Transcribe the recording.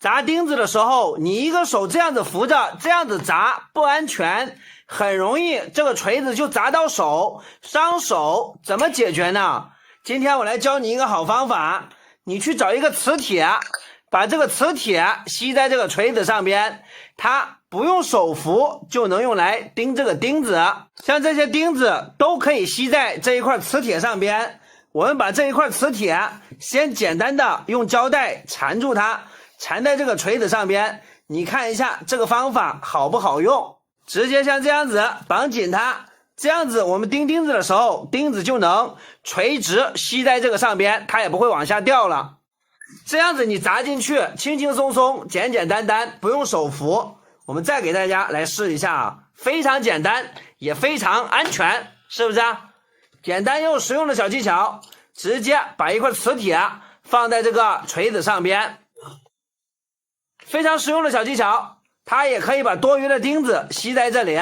砸钉子的时候，你一个手这样子扶着，这样子砸不安全，很容易这个锤子就砸到手，伤手。怎么解决呢？今天我来教你一个好方法，你去找一个磁铁，把这个磁铁吸在这个锤子上边，它不用手扶就能用来钉这个钉子。像这些钉子都可以吸在这一块磁铁上边。我们把这一块磁铁先简单的用胶带缠住它，缠在这个锤子上边。你看一下这个方法好不好用？直接像这样子绑紧它，这样子我们钉钉子的时候，钉子就能垂直吸在这个上边，它也不会往下掉了。这样子你砸进去轻轻松松，简简单单，不用手扶。我们再给大家来试一下啊，非常简单也非常安全，是不是啊？简单又实用的小技巧，直接把一块磁铁放在这个锤子上边，非常实用的小技巧，它也可以把多余的钉子吸在这里。